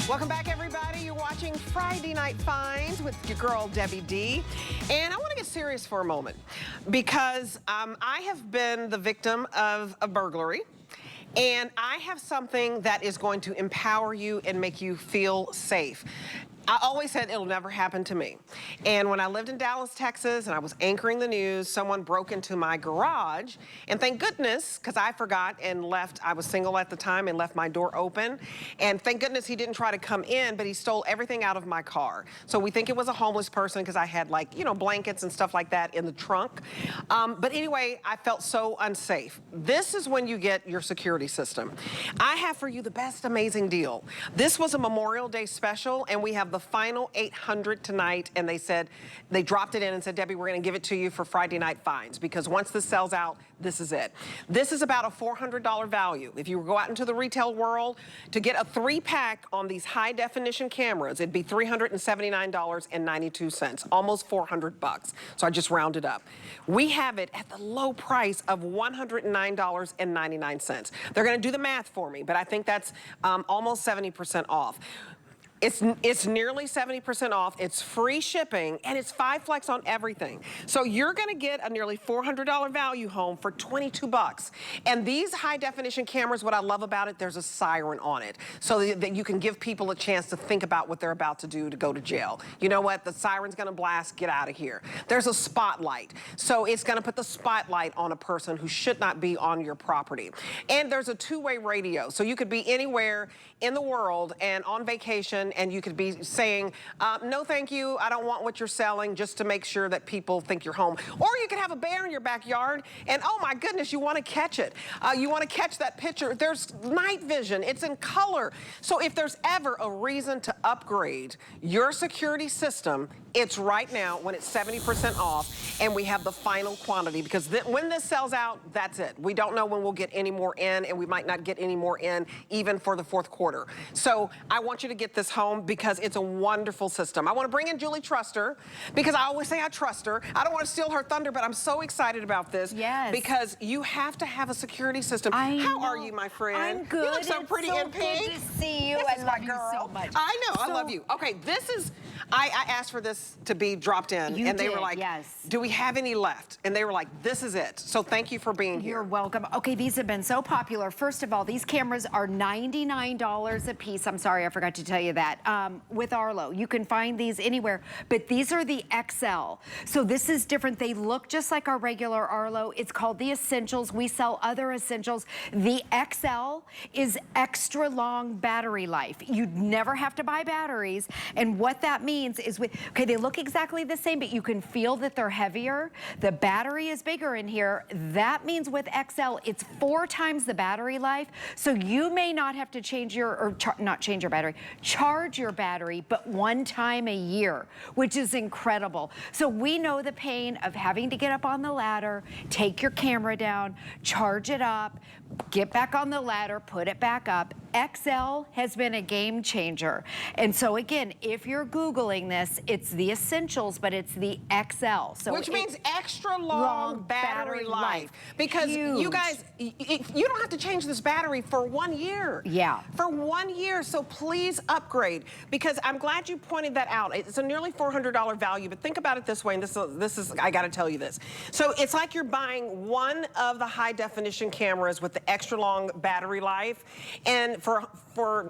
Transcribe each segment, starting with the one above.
Welcome back, everybody. You're watching Friday Night Finds with your girl, Debbie D. And I want to get serious for a moment because I have been the victim of a burglary. And I have something that is going to empower you and make you feel safe. I always said it'll never happen to me. And when I lived in Dallas, Texas, and I was anchoring the news, someone broke into my garage. And thank goodness, because I forgot and left, I was single at the time and left my door open. And thank goodness he didn't try to come in, but he stole everything out of my car. So we think it was a homeless person because I had, like, you know, blankets and stuff like that in the trunk. But anyway, I felt so unsafe. This is when you get your security system. I have for you the best amazing deal. This was a Memorial Day special, and we have the final 800 tonight, and they said, they dropped it in and said, Debbie, we're gonna give it to you for Friday Night Finds, because once this sells out, this is it. This is about a $400 value. If you go out into the retail world, to get a 3-pack on these high definition cameras, it'd be $379.92, almost 400 bucks. So I just rounded up. We have it at the low price of $109.99. They're gonna do the math for me, but I think that's almost 70% off. It's nearly 70% off, it's free shipping, and it's 5 flex on everything. So you're gonna get a nearly $400 value home for 22 bucks. And these high definition cameras, what I love about it, there's a siren on it. So that you can give people a chance to think about what they're about to do to go to jail. You know what, the siren's gonna blast, get out of here. There's a spotlight. So it's gonna put the spotlight on a person who should not be on your property. And there's a 2-way radio. So you could be anywhere in the world and on vacation, and you could be saying, no thank you, I don't want what you're selling, just to make sure that people think you're home. Or you could have a bear in your backyard, and oh my goodness, you want to catch it. You want to catch that picture. There's night vision, it's in color. So if there's ever a reason to upgrade your security system, it's right now when it's 70% off, and we have the final quantity, because when this sells out, that's it. We don't know when we'll get any more in, and we might not get any more in even for the 4th quarter. So I want you to get this home because it's a wonderful system. I want to bring in Julie Truster because I always say I trust her. I don't want to steal her thunder, but I'm so excited about this. Yes. Because you have to have a security system. How are you, my friend? I'm good. You look so pretty in pink. Good to see you. This I is love my you girl. so much. I know, I love you. Okay, this is, I asked for this to be dropped in, and they were like, yes. Do we have any left? And they were like, this is it. So thank you for being here. You're welcome. Okay, these have been so popular. First of all, these cameras are $99 a piece. I'm sorry, I forgot to tell you that. With Arlo, you can find these anywhere, but these are the XL. So this is different. They look just like our regular Arlo. It's called the Essentials. We sell other Essentials. The XL is extra long battery life. You'd never have to buy batteries. And what that means is, okay, they look exactly the same, but you can feel that they're heavier. The battery is bigger in here. That means with XL, it's 4 times the battery life. So you may not have to change your, or not change your battery, charge your battery, but 1 time a year, which is incredible. So we know the pain of having to get up on the ladder, take your camera down, charge it up, get back on the ladder, put it back up. XL has been a game changer. And so again, if you're Googling this, it's the Essentials, but it's the XL. So which means extra long battery life. Because you guys, you don't have to change this battery for 1 year. Yeah. For 1 year, so please upgrade. Because I'm glad you pointed that out. It's a nearly $400 value, but think about it this way, and this is I gotta tell you this. So it's like you're buying one of the high definition cameras with the extra long battery life, and for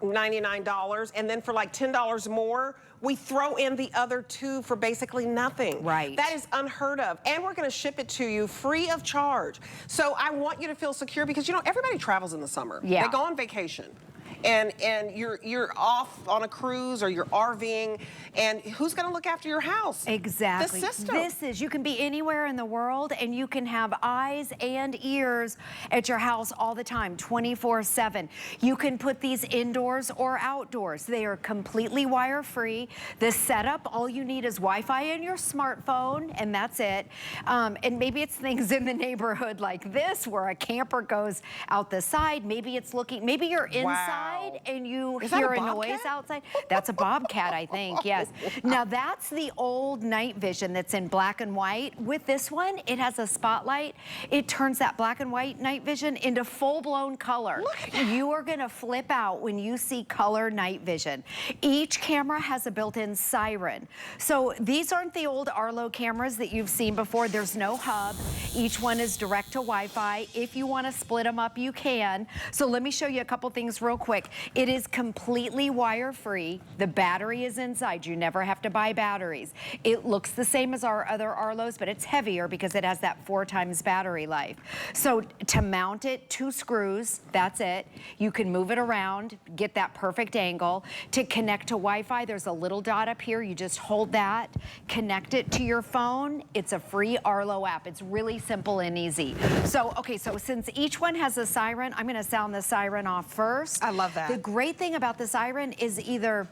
$99, and then for like $10 more, we throw in the other 2 for basically nothing. Right. That is unheard of. And we're gonna ship it to you free of charge. So I want you to feel secure because, you know, everybody travels in the summer. Yeah. They go on vacation. And you're off on a cruise or you're RVing, and who's gonna look after your house? Exactly. The system. This is, you can be anywhere in the world and you can have eyes and ears at your house all the time, 24/7. You can put these indoors or outdoors. They are completely wire-free. The setup, all you need is Wi-Fi and your smartphone, and that's it. And maybe it's things in the neighborhood like this where a camper goes out the side. Maybe it's looking, maybe you're inside. outside and you Is that hear a a noise bobcat? outside. That's a bobcat, I think, yes. Now that's the old night vision that's in black and white. With this one, it has a spotlight. It turns that black and white night vision into full-blown color. You are gonna flip out when you see color night vision. Each camera has a built-in siren. So these aren't the old Arlo cameras that you've seen before. There's no hub. Each one is direct to Wi-Fi. If you want to split them up, you can. So let me show you a couple things real quick. It is completely wire-free. The battery is inside. You never have to buy batteries. It looks the same as our other Arlos, but it's heavier because it has that 4 times battery life. So to mount it, 2 screws, that's it. You can move it around, get that perfect angle. To connect to Wi-Fi, there's a little dot up here. You just hold that, connect it to your phone. It's a free Arlo app. It's really simple and easy. So, okay, so since each one has a siren, I'm gonna sound the siren off first. I love that. The great thing about the siren is either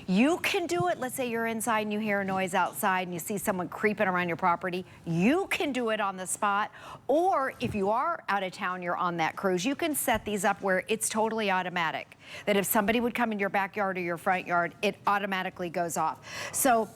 you can do it, let's say you're inside and you hear a noise outside and you see someone creeping around your property, you can do it on the spot, or if you are out of town, you're on that cruise, you can set these up where it's totally automatic. That if somebody would come in your backyard or your front yard, it automatically goes off. So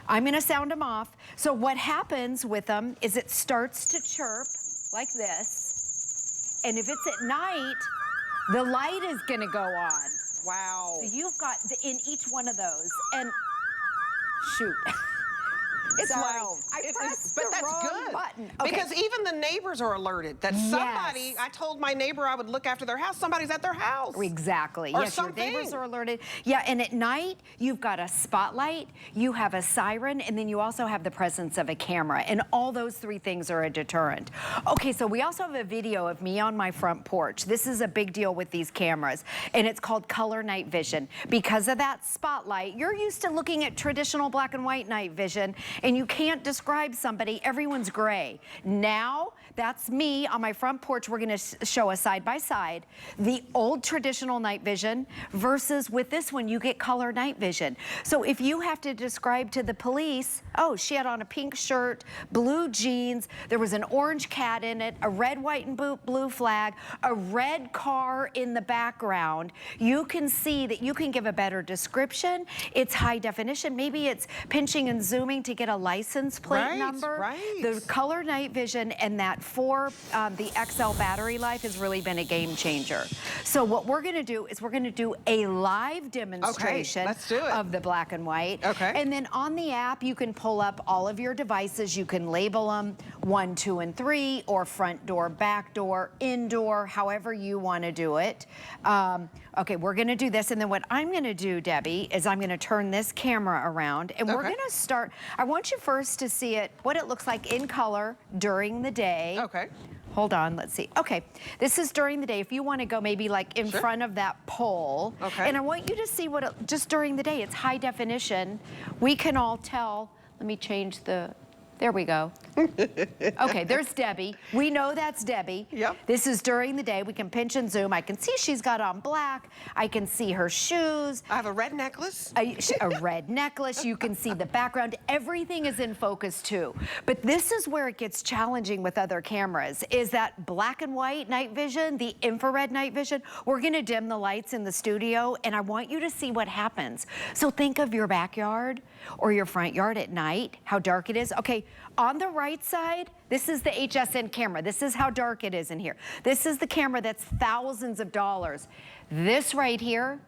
I'm gonna sound them off. So what happens with them is it starts to chirp like this. And if it's at night, the light is gonna go on. Wow. So you've got in each one of those, and shoot. It's Sorry, loud. I It pressed is, but the that's wrong good. button. Okay. Because even the neighbors are alerted that somebody, Yes. I told my neighbor I would look after their house, somebody's at their house. Exactly. Or yes, something. your neighbors are alerted. Yeah, and at night, you've got a spotlight, you have a siren, and then you also have the presence of a camera. And all those 3 things are a deterrent. Okay, so we also have a video of me on my front porch. This is a big deal with these cameras, and it's called color night vision. Because of that spotlight, you're used to looking at traditional black and white night vision, and you can't describe somebody, everyone's gray. Now, that's me on my front porch. We're gonna show a side by side, the old traditional night vision versus with this one, you get color night vision. So if you have to describe to the police, oh, she had on a pink shirt, blue jeans, there was an orange cat in it, a red, white, and blue flag, a red car in the background, you can see that you can give a better description. It's high definition. Maybe it's pinching and zooming to get a license plate number. Right. The color night vision and that the XL battery life has really been a game changer. So what we're gonna do is we're gonna do a live demonstration let's do it. of the black and white. Okay. And then on the app, you can pull up all of your devices. You can label them 1, 2, and 3, or front door, back door, indoor, however you wanna do it. Okay, we're gonna do this, and then what I'm gonna do, Debbie, is I'm gonna turn this camera around, and we're gonna start. I want you first to see it, what it looks like in color during the day. Okay. Hold on, let's see. Okay, this is during the day. If you want to go maybe like in front of that pole. Okay. And I want you to see what, just during the day, it's high definition. We can all tell, let me change the, there we go. Okay, there's Debbie. We know that's Debbie. Yep. This is during the day. We can pinch and zoom. I can see she's got on black. I can see her shoes. I have a red necklace. A red necklace. You can see the background. Everything is in focus too. But this is where it gets challenging with other cameras, is that black and white night vision, the infrared night vision. We're gonna dim the lights in the studio, and I want you to see what happens. So think of your backyard or your front yard at night, how dark it is. Okay, on the right side, this is the HSN camera. This is how dark it is in here. This is the camera that's thousands of dollars. This right here,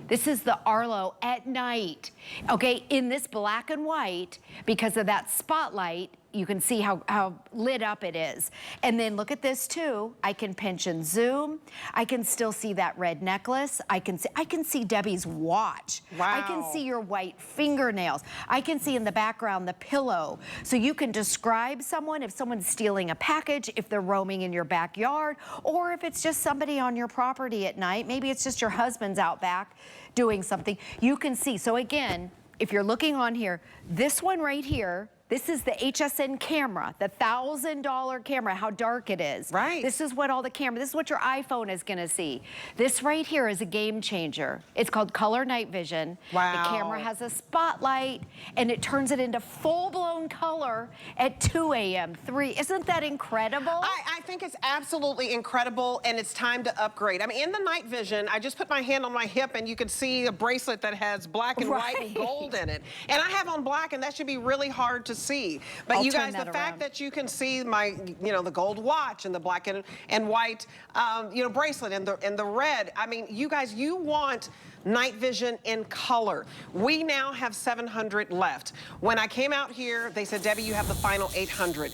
this is the Arlo at night. Okay, in this black and white, because of that spotlight, you can see how lit up it is. And then look at this too. I can pinch and zoom. I can still see that red necklace. I can see Debbie's watch. Wow. I can see your white fingernails. I can see in the background the pillow. So you can describe someone if someone's stealing a package, if they're roaming in your backyard, or if it's just somebody on your property at night. Maybe it's just your husband's out back doing something. You can see. So again, if you're looking on here, this one right here This is the HSN camera, the $1,000 camera, how dark it is. Right. This is what all the camera, this is what your iPhone is gonna see. This right here is a game changer. It's called color night vision. Wow. The camera has a spotlight and it turns it into full-blown color at 2 a.m., 3. Isn't that incredible? I think it's absolutely incredible, and it's time to upgrade. I mean, in the night vision, I just put my hand on my hip and you can see a bracelet that has black and white and gold in it. And I have on black, and that should be really hard to see. But you guys, the fact that you can see my, the gold watch and the black and white, bracelet and the red. I mean, you guys, you want night vision in color. We now have 700 left. When I came out here, they said, Debbie, you have the final 800.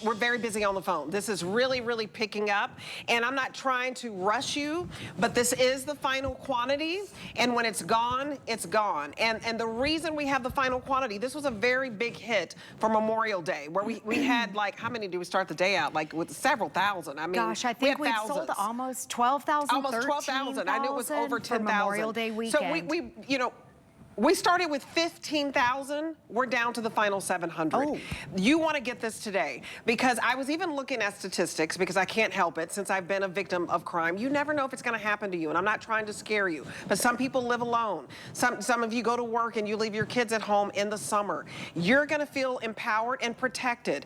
We're very busy on the phone. This is really, really picking up. And I'm not trying to rush you, but this is the final quantity. And when it's gone, it's gone. And the reason we have the final quantity, this was a very big hit for Memorial Day, where we had, like, how many did we start the day out? Like, with several thousand. I mean, gosh, I think we sold almost 12,000, almost 12,000. I knew it was over 10,000. Memorial Day weekend. So we started with 15,000. We're down to the final 700. Oh. You want to get this today, because I was even looking at statistics, because I can't help it since I've been a victim of crime. You never know if it's going to happen to you, and I'm not trying to scare you, but some people live alone. Some of you go to work and you leave your kids at home in the summer. You're going to feel empowered and protected,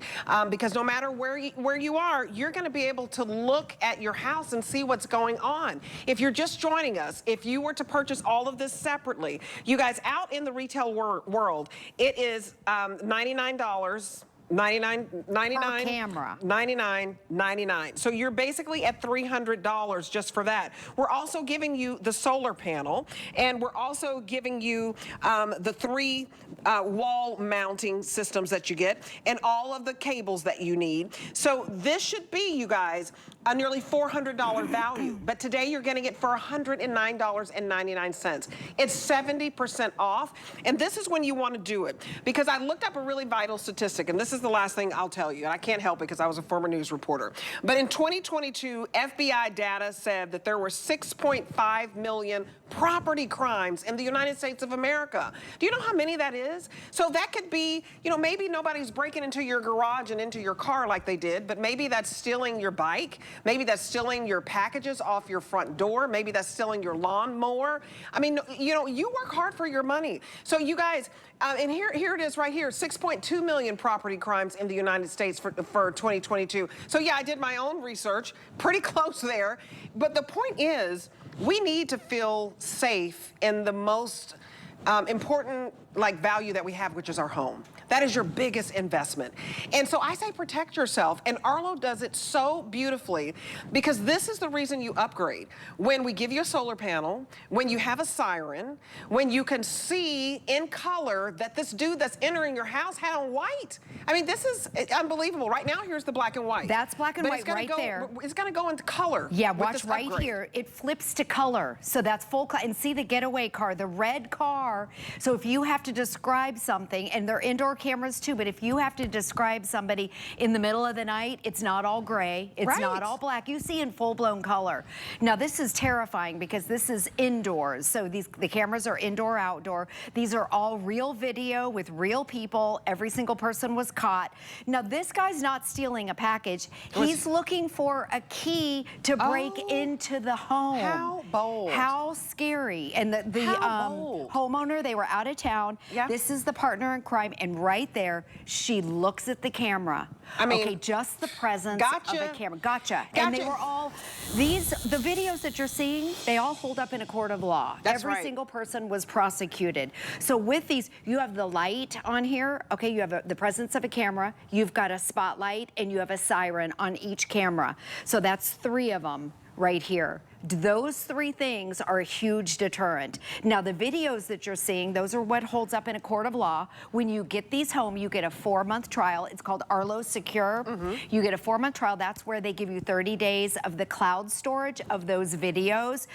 because no matter where you are, you're going to be able to look at your house and see what's going on. If you're just joining us, if you were to purchase all of this separately, you guys, out in the retail world, it is $99. $99 per camera. $99.99. So you're basically at $300 just for that. We're also giving you the solar panel, and we're also giving you the 3 wall mounting systems that you get, and all of the cables that you need. So this should be, you guys, a nearly $400 value. But today you're getting it for $109.99. It's 70% off, and this is when you want to do it. Because I looked up a really vital statistic, and this is the last thing I'll tell you, and I can't help it because I was a former news reporter. But in 2022, FBI data said that there were 6.5 million property crimes in the United States of America. Do you know how many that is? So that could be, maybe nobody's breaking into your garage and into your car like they did, but maybe that's stealing your bike. Maybe that's stealing your packages off your front door. Maybe that's stealing your lawnmower. I mean, you work hard for your money. So you guys, and here it is right here, 6.2 million property crimes in the United States for 2022. So yeah, I did my own research, pretty close there. But the point is, we need to feel safe in the most important value that we have, which is our home. That is your biggest investment. And so I say protect yourself, and Arlo does it so beautifully, because this is the reason you upgrade. When we give you a solar panel, when you have a siren, when you can see in color that this dude that's entering your house had on white. I mean, this is unbelievable. Right now, here's the black and white. That's black and white right there. It's gonna go into color. Yeah, watch right here. It flips to color. So that's full color. And see the getaway car, the red car. So if you have to describe something, and they're indoor cameras too, but if you have to describe somebody in the middle of the night, it's not all gray, it's not all black. You see in full-blown color. Now this is terrifying because this is indoors. So the cameras are indoor, outdoor. These are all real video with real people. Every single person was caught. Now this guy's not stealing a package. He's looking for a key to break into the home. How bold. How scary. And the homeowner, they were out of town. Yeah. This is the partner in crime, and right there, she looks at the camera. I mean, okay, just the presence of the camera. Gotcha. And they were all, the videos that you're seeing, they all hold up in a court of law. That's Every single person was prosecuted. So with these, you have the light on here, okay, you have the presence of a camera, you've got a spotlight, and you have a siren on each camera. So that's 3 of them right here. Those 3 things are a huge deterrent. Now the videos that you're seeing, those are what holds up in a court of law. When you get these home, you get a 4-month trial. It's called Arlo Secure. You get a 4-month trial. That's where they give you 30 days of the cloud storage of those videos.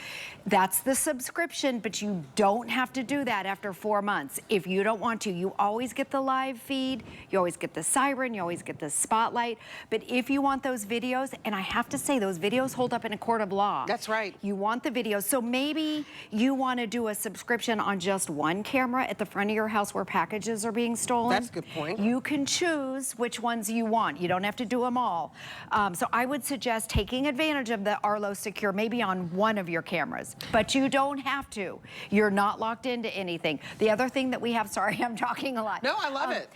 That's the subscription, but you don't have to do that after 4 months. If you don't want to, you always get the live feed, you always get the siren, you always get the spotlight. But if you want those videos, and I have to say, those videos hold up in a court of law. That's right. right. You want the videos. So maybe you want to do a subscription on just one camera at the front of your house where packages are being stolen. That's a good point. You can choose which ones you want. You don't have to do them all. So I would suggest taking advantage of the Arlo Secure maybe on one of your cameras, but you don't have to. You're not locked into anything. The other thing that we have, sorry, I'm talking a lot. No, I love it.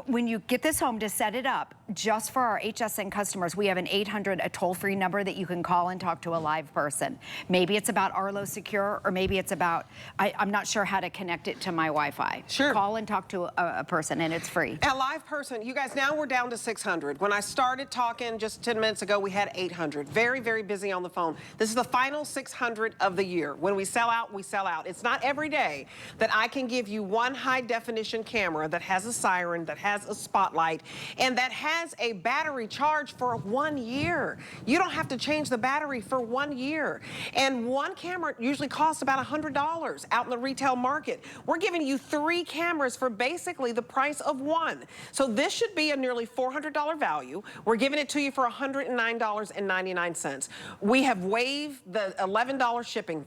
When you get this home to set it up, just for our HSN customers, we have an 800, a toll-free number that you can call and talk to a live person. Maybe it's about Arlo Secure, or maybe it's about, I'm not sure how to connect it to my Wi-Fi. Sure. Call and talk to a person, and it's free. A live person, you guys, now we're down to 600. When I started talking just 10 minutes ago, we had 800. Very, very busy on the phone. This is the final 600 of the year. When we sell out, we sell out. It's not every day that I can give you one high-definition camera that has a siren, that has a spotlight, and that has a battery charge for 1 year. You don't have to change the battery for 1 year. And one camera usually costs about $100 out in the retail market. We're giving you 3 cameras for basically the price of one. So this should be a nearly $400 value. We're giving it to you for $109.99. We have waived the $11 shipping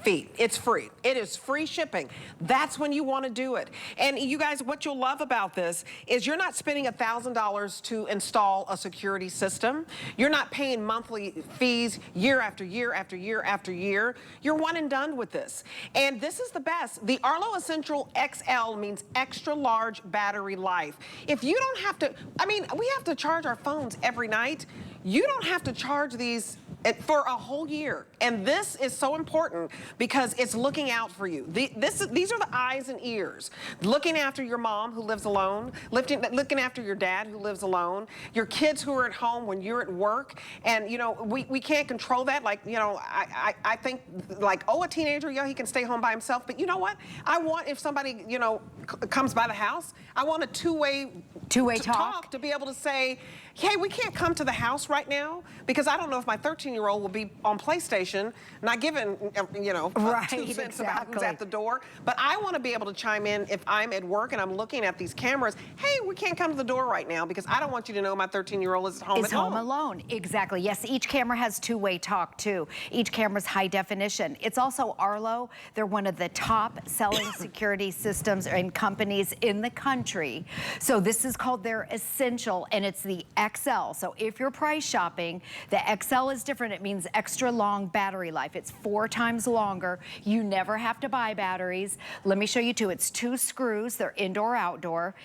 fee. It's free. It is free shipping. That's when you want to do it. And you guys, what you'll love about this is you're not spending $1,000 to install a security system. You're not paying monthly fees year after year after year after year. You're one and done with this. And this is the best. The Arlo Essential XL means extra large battery life. If you don't have to, I mean, we have to charge our phones every night. You don't have to charge these for a whole year. And this is so important because it's looking out for you. These are the eyes and ears. Looking after your mom who lives alone, looking after your dad who lives alone, your kids who are at home when you're at work. And, you know, we can't control that. Like, you know, I think like, oh, a teenager, yeah, he can stay home by himself. But you know what? I want, if somebody, you know, comes by the house, I want a two-way talk to be able to say, hey, we can't come to the house right now because I don't know if my 13-year-old will be on PlayStation, not giving, you know, right, 2 cents exactly. about who's at the door. But I want to be able to chime in if I'm at work and I'm looking at these cameras. Hey, we can't come to the door right now because I don't want you to know my 13-year-old is home at home. Home alone, exactly. Yes, each camera has two-way talk too. Each camera's high definition. It's also Arlo. They're one of the top selling security systems and companies in the country. So this is called their Essential, and it's the XL. So if you're price shopping, the XL is different. It means extra long battery life. It's 4 times longer. You never have to buy batteries. Let me show you too. It's 2 screws. They're indoor, outdoor.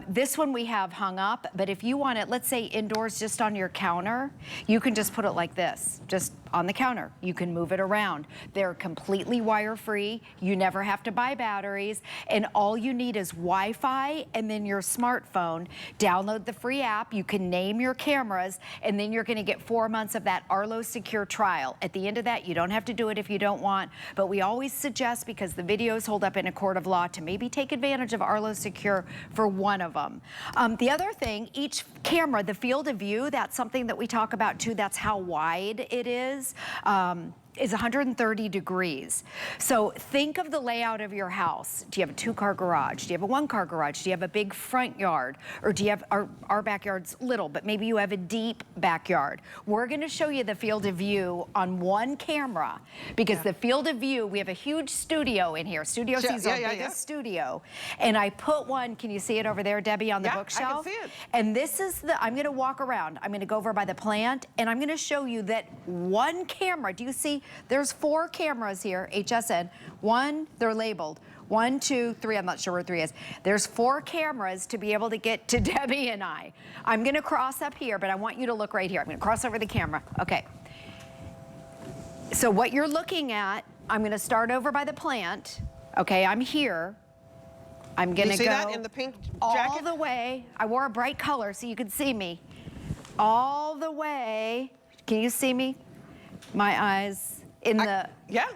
This one we have hung up, but if you want it, let's say indoors just on your counter, you can just put it like this, just on the counter. You can move it around. They're completely wire-free. You never have to buy batteries, and all you need is Wi-Fi and then your smartphone. Download the free app. You can name your cameras, and then you're gonna get 4 months of that Arlo Secure trial. At the end of that, you don't have to do it if you don't want, but we always suggest, because the videos hold up in a court of law, to maybe take advantage of Arlo Secure for one of them. The other thing, each camera, the field of view, that's something that we talk about too. That's how wide it is 130 degrees. So think of the layout of your house. Do you have a 2-car garage? Do you have a 1-car garage? Do you have a big front yard? Or do you have, our backyard's little, but maybe you have a deep backyard. We're gonna show you the field of view on one camera, because the field of view, we have a huge studio in here. Studio C's our biggest studio. And I put one, can you see it over there, Debbie, on the bookshelf? I can see it. And this is I'm gonna walk around. I'm gonna go over by the plant, and I'm gonna show you that one camera, do you see? There's 4 cameras here, HSN. 1, they're labeled. 1, 2, 3, I'm not sure where 3 is. There's 4 cameras to be able to get to Debbie and I. I'm gonna cross up here, but I want you to look right here. I'm gonna cross over the camera, okay. So what you're looking at, I'm gonna start over by the plant. Okay, I'm here. I'm gonna you see go that in the pink jacket? all the way. I wore a bright color so you could see me. All the way, can you see me? My eyes in the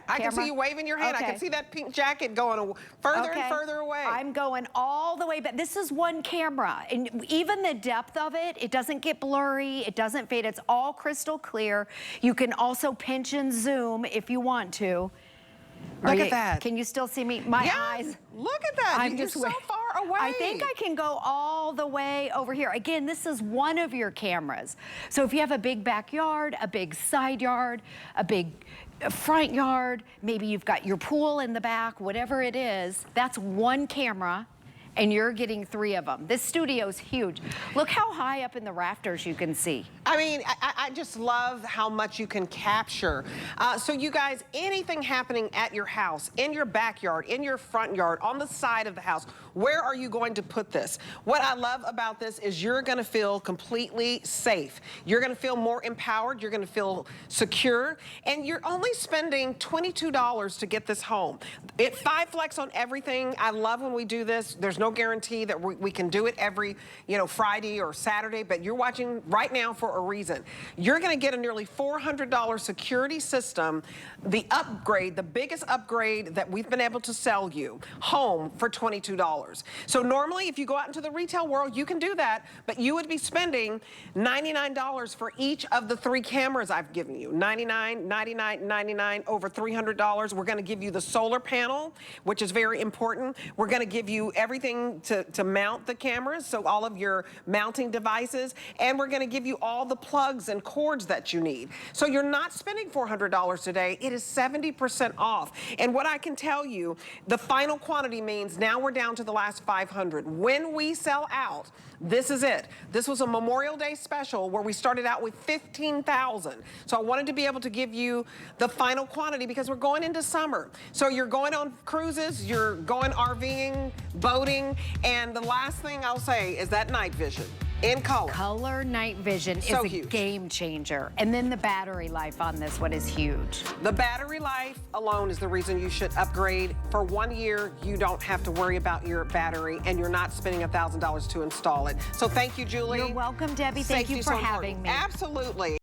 I can see you waving your hand. I can see that pink jacket going further and further away. I'm going all the way, but this is one camera. And even the depth of it, it doesn't get blurry, it doesn't fade, it's all crystal clear. You can also pinch and zoom if you want to. Look at that. Can you still see me? My Yeah, eyes. look at that. You're so far away. I think I can go all the way over here. Again, this is one of your cameras. So if you have a big backyard, a big side yard, a big front yard, maybe you've got your pool in the back, whatever it is, that's one camera. And you're getting 3 of them. This studio's huge. Look how high up in the rafters you can see. I mean, I just love how much you can capture. So you guys, anything happening at your house, in your backyard, in your front yard, on the side of the house, where are you going to put this? What I love about this is you're gonna feel completely safe. You're gonna feel more empowered, you're gonna feel secure, and you're only spending $22 to get this home. 5 flex on everything. I love when we do this. There's no guarantee that we can do it every, Friday or Saturday, but you're watching right now for a reason. You're gonna get a nearly $400 security system, the upgrade, the biggest upgrade that we've been able to sell you, home for $22. So normally if you go out into the retail world, you can do that, but you would be spending $99 for each of the 3 cameras I've given you. $99, $99, $99, over $300. We're gonna give you the solar panel, which is very important. We're gonna give you everything to mount the cameras, so all of your mounting devices, and we're gonna give you all the plugs and cords that you need. So you're not spending $400 today, it is 70% off. And what I can tell you, the final quantity means now we're down to the last 500. When we sell out, this is it. This was a Memorial Day special where we started out with 15,000. So I wanted to be able to give you the final quantity because we're going into summer. So you're going on cruises, you're going RVing, boating, and the last thing I'll say is that night vision. In color. Color night vision is a game changer. And then the battery life on this one is huge. The battery life alone is the reason you should upgrade. For 1 year, you don't have to worry about your battery, and you're not spending $1,000 to install it. So thank you, Julie. You're welcome, Debbie. Thank you for having me. Absolutely.